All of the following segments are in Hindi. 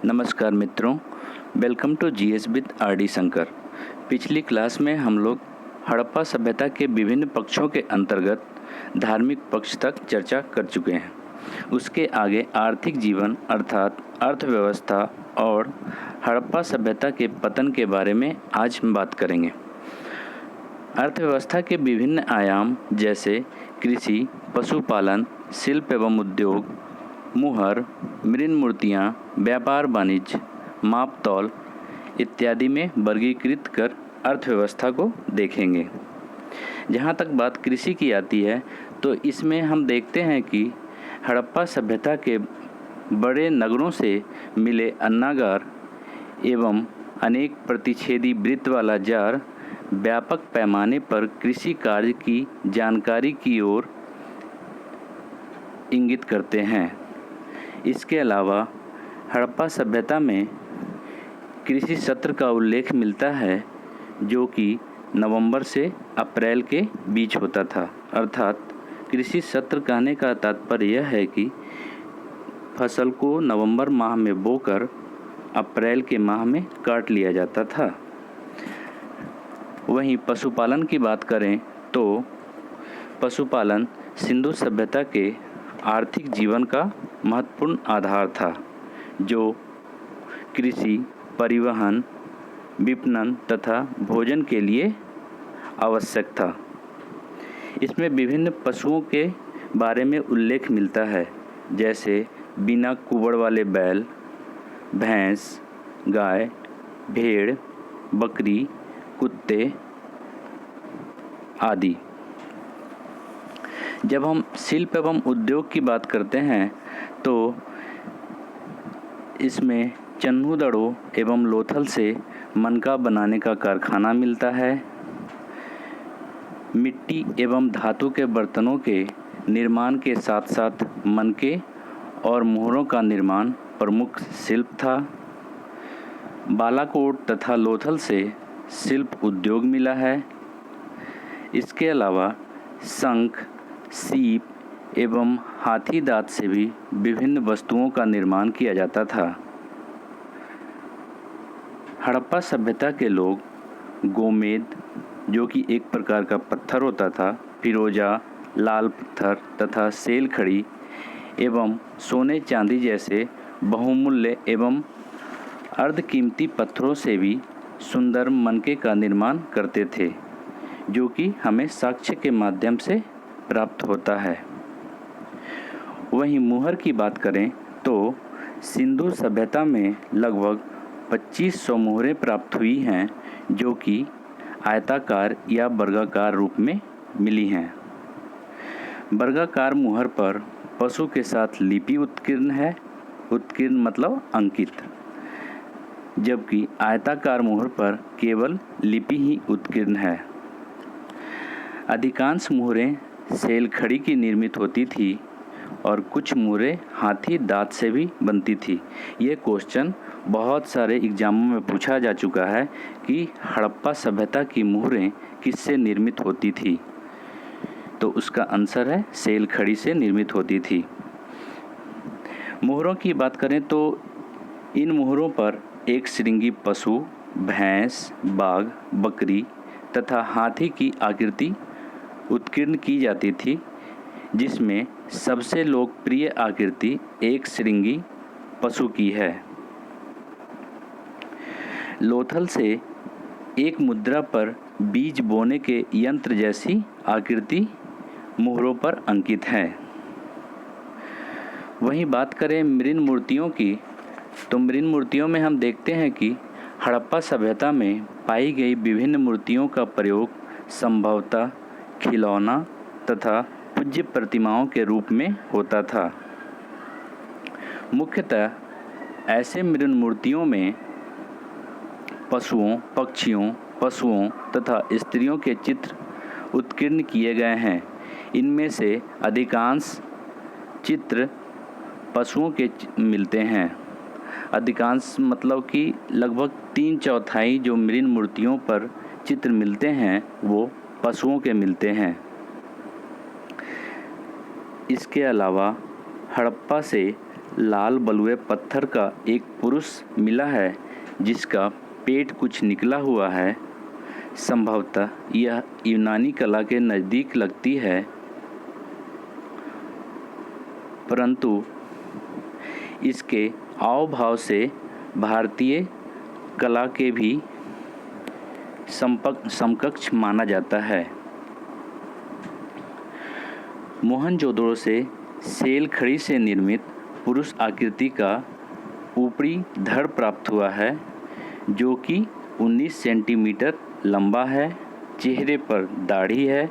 नमस्कार मित्रों, welcome to GS with RD. Shankar. पिछली क्लास में हम लोग हड़प्पा सभ्यता के विभिन्न पक्षों के अंतर्गत धार्मिक पक्ष तक चर्चा कर चुके हैं। उसके आगे आर्थिक जीवन अर्थात अर्थव्यवस्था और हड़प्पा सभ्यता के पतन के बारे में आज हम बात करेंगे। अर्थव्यवस्था के विभिन्न आयाम जैसे कृषि, पशुपालन, शिल्प एवं उद्योग, मुहर, मृण मूर्तियाँ, व्यापार वाणिज्य, माप तौल इत्यादि में वर्गीकृत कर अर्थव्यवस्था को देखेंगे। जहाँ तक बात कृषि की आती है तो इसमें हम देखते हैं कि हड़प्पा सभ्यता के बड़े नगरों से मिले अन्नागार एवं अनेक प्रतिच्छेदी वृत्त वाला जार व्यापक पैमाने पर कृषि कार्य की जानकारी की ओर इंगित करते हैं। इसके अलावा हड़प्पा सभ्यता में कृषि सत्र का उल्लेख मिलता है जो कि नवंबर से अप्रैल के बीच होता था। अर्थात कृषि सत्र कहने का तात्पर्य यह है कि फसल को नवंबर माह में बोकर अप्रैल के माह में काट लिया जाता था। वहीं पशुपालन की बात करें तो पशुपालन सिंधु सभ्यता के आर्थिक जीवन का महत्वपूर्ण आधार था, जो कृषि, परिवहन, विपणन तथा भोजन के लिए आवश्यक था। इसमें विभिन्न पशुओं के बारे में उल्लेख मिलता है, जैसे बिना कुबड़ वाले बैल, भैंस, गाय, भेड़, बकरी, कुत्ते आदि। जब हम शिल्प एवं उद्योग की बात करते हैं तो इसमें चन्हू दड़ों एवं लोथल से मनका बनाने का कारखाना मिलता है। मिट्टी एवं धातु के बर्तनों के निर्माण के साथ साथ मनके और मोहरों का निर्माण प्रमुख शिल्प था। बालाकोट तथा लोथल से शिल्प उद्योग मिला है। इसके अलावा शंख, सीप एवं हाथी दांत से भी विभिन्न वस्तुओं का निर्माण किया जाता था। हड़प्पा सभ्यता के लोग गोमेद, जो कि एक प्रकार का पत्थर होता था, फिरोजा, लाल पत्थर तथा सेल खड़ी एवं सोने चांदी जैसे बहुमूल्य एवं अर्धकीमती पत्थरों से भी सुंदर मनके का निर्माण करते थे, जो कि हमें साक्ष्य के माध्यम से प्राप्त होता है। वहीं मुहर की बात करें तो सिंधु सभ्यता में लगभग 2500 मुहरें प्राप्त हुई हैं, जो कि आयताकार या वर्गाकार रूप में मिली हैं। वर्गाकार मुहर पर पशु के साथ लिपि उत्कीर्ण है, उत्कीर्ण मतलब अंकित, जबकि आयताकार मुहर पर केवल लिपि ही उत्कीर्ण है। अधिकांश मुहरें सेल खड़ी की निर्मित होती थी और कुछ मुहरें हाथी दांत से भी बनती थी। ये क्वेश्चन बहुत सारे एग्जामों में पूछा जा चुका है कि हड़प्पा सभ्यता की मुहरें किससे निर्मित होती थी, तो उसका आंसर है सेल खड़ी से निर्मित होती थी। मुहरों की बात करें तो इन मुहरों पर एक श्रृंगी पशु, भैंस, बाघ, बकरी तथा हाथी की आकृति उत्कीर्ण की जाती थी, जिसमें सबसे लोकप्रिय आकृति एक श्रृंगी पशु की है। लोथल से एक मुद्रा पर बीज बोने के यंत्र जैसी आकृति मुहरों पर अंकित है। वहीं बात करें मृण मूर्तियों की तो मृण मूर्तियों में हम देखते हैं कि हड़प्पा सभ्यता में पाई गई विभिन्न मूर्तियों का प्रयोग संभवतः खिलौना तथा पूज्य प्रतिमाओं के रूप में होता था। मुख्यतः ऐसे मृण मूर्तियों में पशुओं, पक्षियों तथा स्त्रियों के चित्र उत्कीर्ण किए गए हैं। इनमें से अधिकांश चित्र पशुओं के मिलते हैं। अधिकांश मतलब कि लगभग 3/4 जो मृण मूर्तियों पर चित्र मिलते हैं वो पशुओं के मिलते हैं। इसके अलावा हड़प्पा से लाल बलुए पत्थर का एक पुरुष मिला है जिसका पेट कुछ निकला हुआ है। संभवतः यह यूनानी कला के नज़दीक लगती है, परंतु इसके हाव भाव से भारतीय कला के भी समकक्ष माना जाता है। मोहनजोदड़ो से सेल खड़ी से निर्मित पुरुष आकृति का ऊपरी धड़ प्राप्त हुआ है जो कि 19 सेंटीमीटर लंबा है। चेहरे पर दाढ़ी है।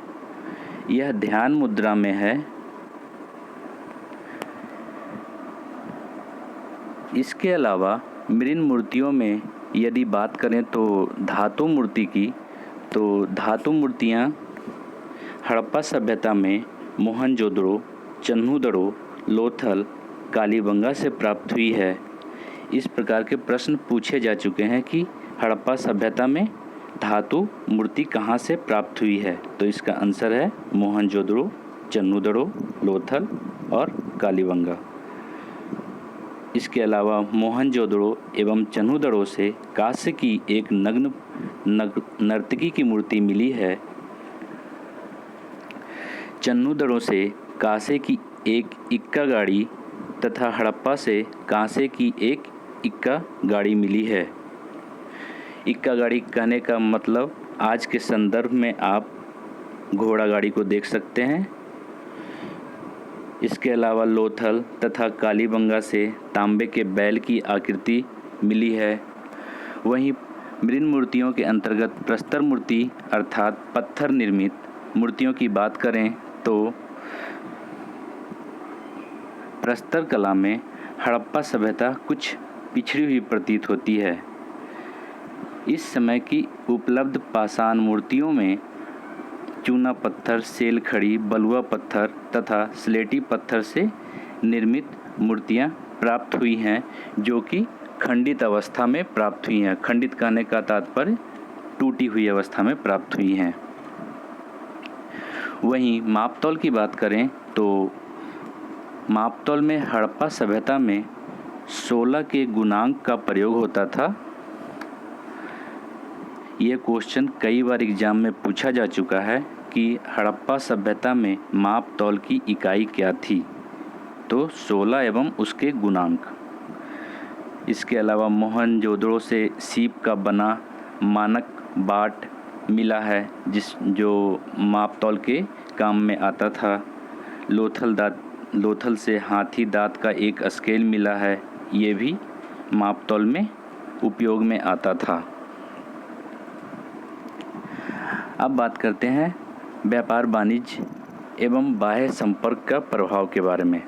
यह ध्यान मुद्रा में है। इसके अलावा मृण मूर्तियों में यदि बात करें तो धातु मूर्ति की, तो धातु मूर्तियाँ हड़प्पा सभ्यता में मोहनजोदड़ो, चन्हूदड़ो, लोथल, कालीबंगा से प्राप्त हुई है। इस प्रकार के प्रश्न पूछे जा चुके हैं कि हड़प्पा सभ्यता में धातु मूर्ति कहाँ से प्राप्त हुई है, तो इसका आंसर है मोहनजोदड़ो, चन्हूदड़ो, लोथल और कालीबंगा। इसके अलावा मोहनजोदड़ो एवं चन्हूदड़ो से कांस्य की एक नग्न नर्तकी की मूर्ति मिली है। चन्हूदड़ो से कांसे की एक इक्का गाड़ी तथा हड़प्पा से कांसे की एक इक्का गाड़ी मिली है। इक्का गाड़ी कहने का मतलब आज के संदर्भ में आप घोड़ा गाड़ी को देख सकते हैं। इसके अलावा लोथल तथा कालीबंगा से तांबे के बैल की आकृति मिली है। वहीं मृण मूर्तियों के अंतर्गत प्रस्तर मूर्ति अर्थात पत्थर निर्मित मूर्तियों की बात करें तो प्रस्तर कला में हड़प्पा सभ्यता कुछ पिछड़ी हुई प्रतीत होती है। इस समय की उपलब्ध पाषाण मूर्तियों में चूना पत्थर, सेल खड़ी, बलुआ पत्थर तथा स्लेटी पत्थर से निर्मित मूर्तियां प्राप्त हुई हैं जो कि खंडित अवस्था में प्राप्त हुई हैं। खंडित कहने का तात्पर्य टूटी हुई अवस्था में प्राप्त हुई हैं। वहीं मापतौल की बात करें तो मापतौल में हड़प्पा सभ्यता में 16 के गुणांक का प्रयोग होता था। ये क्वेश्चन कई बार एग्जाम में पूछा जा चुका है कि हड़प्पा सभ्यता में मापतौल की इकाई क्या थी, तो 16 एवं उसके गुणांक। इसके अलावा मोहनजोदड़ो से सीप का बना मानक बाट मिला है जो मापतौल के काम में आता था। लोथल से हाथी दांत का एक स्केल मिला है, ये भी मापतौल में उपयोग में आता था। अब बात करते हैं व्यापार वाणिज्य एवं बाह्य संपर्क का प्रभाव के बारे में।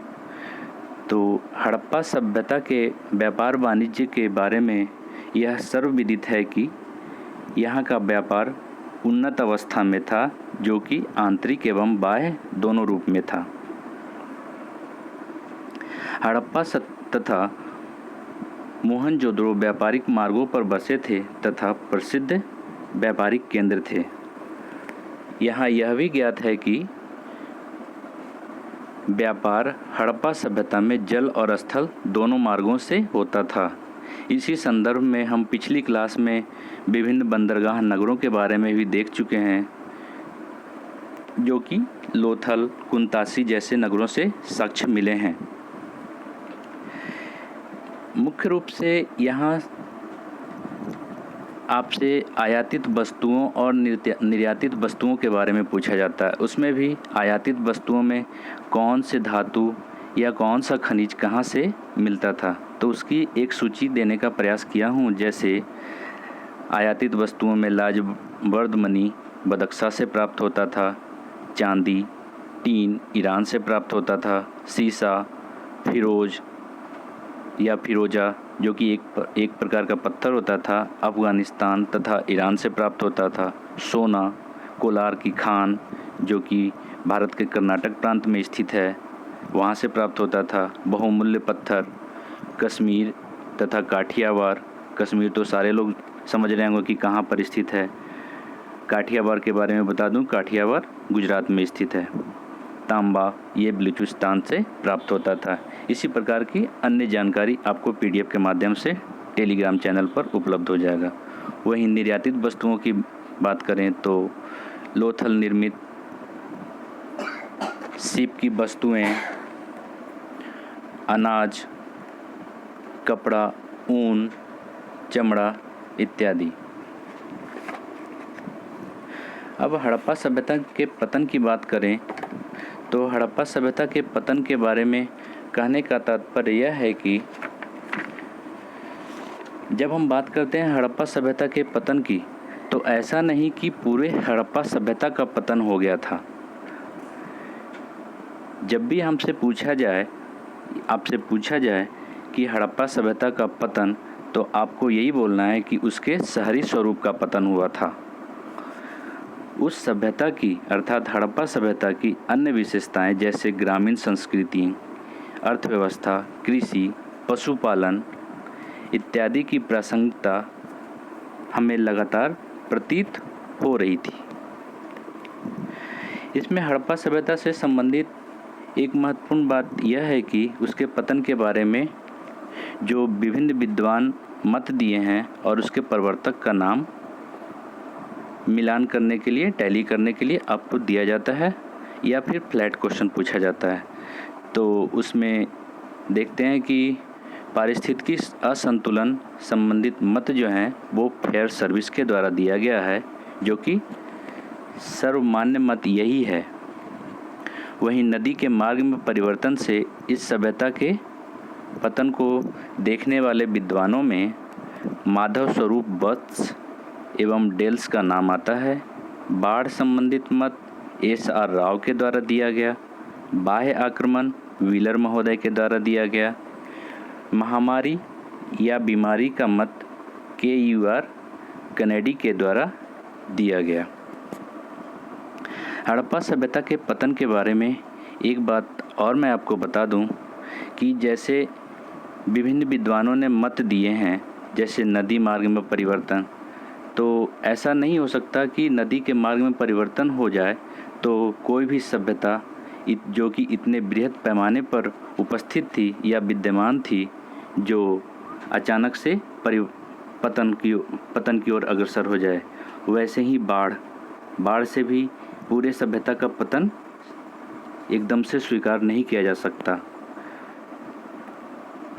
तो हड़प्पा सभ्यता के व्यापार वाणिज्य के बारे में यह सर्वविदित है कि यहाँ का व्यापार उन्नत अवस्था में था जो कि आंतरिक एवं बाह्य दोनों रूप में था। हड़प्पा तथा मोहनजोदड़ो व्यापारिक मार्गों पर बसे थे तथा प्रसिद्ध व्यापारिक केंद्र थे। यहाँ यह भी ज्ञात है कि व्यापार हड़प्पा सभ्यता में जल और स्थल दोनों मार्गों से होता था। इसी संदर्भ में हम पिछली क्लास में विभिन्न बंदरगाह नगरों के बारे में भी देख चुके हैं जो कि लोथल, कुंतासी जैसे नगरों से साक्ष्य मिले हैं। मुख्य रूप से यहाँ आपसे आयातित वस्तुओं और निर्यातित वस्तुओं के बारे में पूछा जाता है। उसमें भी आयातित वस्तुओं में कौन से धातु या कौन सा खनिज कहाँ से मिलता था, तो उसकी एक सूची देने का प्रयास किया हूँ। जैसे आयातित वस्तुओं में लाजवर्द मणि बदख्शा से प्राप्त होता था, चांदी, टीन ईरान से प्राप्त होता था, सीसा, फिरोज या फिरोजा जो कि एक प्रकार का पत्थर होता था, अफ़गानिस्तान तथा ईरान से प्राप्त होता था, सोना, कोलार की खान जो कि भारत के कर्नाटक प्रांत में स्थित है, वहाँ से प्राप्त होता था, बहुमूल्य पत्थर, कश्मीर तथा काठियावाड़। कश्मीर तो सारे लोग समझ रहे होंगे कि कहाँ पर स्थित है। काठियावाड़ के बारे में बता दूं, काठियावाड़ गुजरात में स्थित है। तांबा ये बलूचिस्तान से प्राप्त होता था। इसी प्रकार की अन्य जानकारी आपको PDF के माध्यम से टेलीग्राम चैनल पर उपलब्ध हो जाएगा। वहीं निर्यातित वस्तुओं की बात करें तो लोथल निर्मित सीप की वस्तुएं, अनाज, कपड़ा, ऊन, चमड़ा इत्यादि। अब हड़प्पा सभ्यता के पतन की बात करें तो हड़प्पा सभ्यता के पतन के बारे में कहने का तात्पर्य यह है कि जब हम बात करते हैं हड़प्पा सभ्यता के पतन की, तो ऐसा नहीं कि पूरे हड़प्पा सभ्यता का पतन हो गया था। जब भी आपसे पूछा जाए कि हड़प्पा सभ्यता का पतन, तो आपको यही बोलना है कि उसके शहरी स्वरूप का पतन हुआ था। उस सभ्यता की अर्थात हड़प्पा सभ्यता की अन्य विशेषताएं जैसे ग्रामीण संस्कृति, अर्थव्यवस्था, कृषि, पशुपालन इत्यादि की प्रासंगिकता हमें लगातार प्रतीत हो रही थी। इसमें हड़प्पा सभ्यता से संबंधित एक महत्वपूर्ण बात यह है कि उसके पतन के बारे में जो विभिन्न विद्वान मत दिए हैं और उसके प्रवर्तक का नाम मिलान करने के लिए, टैली करने के लिए आपको दिया जाता है या फिर फ्लैट क्वेश्चन पूछा जाता है। तो उसमें देखते हैं कि पारिस्थितिकी असंतुलन संबंधित मत जो हैं वो फेयर सर्विस के द्वारा दिया गया है, जो कि सर्वमान्य मत यही है। वहीं नदी के मार्ग में परिवर्तन से इस सभ्यता के पतन को देखने वाले विद्वानों में माधव स्वरूप वत्स एवं डेल्स का नाम आता है। बाढ़ संबंधित मत SR राव के द्वारा दिया गया। बाह्य आक्रमण व्हीलर महोदय के द्वारा दिया गया। महामारी या बीमारी का मत KUR कनेडी के द्वारा दिया गया। हड़प्पा सभ्यता के पतन के बारे में एक बात और मैं आपको बता दूं कि जैसे विभिन्न विद्वानों ने मत दिए हैं, जैसे नदी मार्ग में परिवर्तन, तो ऐसा नहीं हो सकता कि नदी के मार्ग में परिवर्तन हो जाए तो कोई भी सभ्यता जो कि इतने बृहद पैमाने पर उपस्थित थी या विद्यमान थी, जो अचानक से पतन की ओर अग्रसर हो जाए। वैसे ही बाढ़ से भी पूरे सभ्यता का पतन एकदम से स्वीकार नहीं किया जा सकता।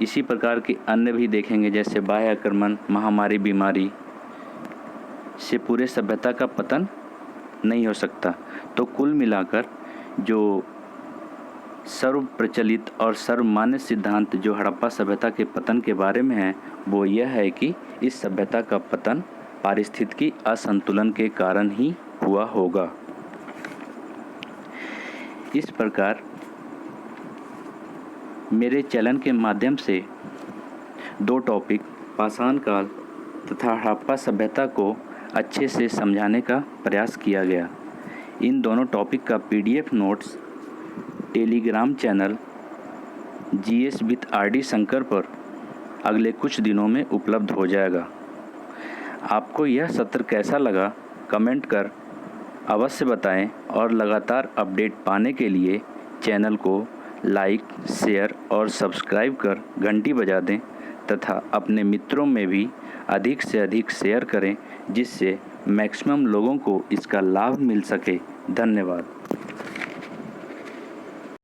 इसी प्रकार के अन्य भी देखेंगे, जैसे बाह्य आक्रमण, महामारी, बीमारी से पूरे सभ्यता का पतन नहीं हो सकता। तो कुल मिलाकर जो सर्व प्रचलित और सर्वमान्य सिद्धांत जो हड़प्पा सभ्यता के पतन के बारे में है, वो यह है कि इस सभ्यता का पतन पारिस्थितिकी असंतुलन के कारण ही हुआ होगा। इस प्रकार मेरे चैनल के माध्यम से 2 टॉपिक पाषाण काल तथा हड़प्पा सभ्यता को अच्छे से समझाने का प्रयास किया गया। इन दोनों टॉपिक का PDF notes Telegram channel GS with RD Shankar पर अगले कुछ दिनों में उपलब्ध हो जाएगा। आपको यह सत्र कैसा लगा कमेंट कर अवश्य बताएं और लगातार अपडेट पाने के लिए चैनल को लाइक, शेयर और सब्सक्राइब कर घंटी बजा दें तथा अपने मित्रों में भी अधिक से अधिक शेयर करें, जिससे मैक्सिमम लोगों को इसका लाभ मिल सके। धन्यवाद।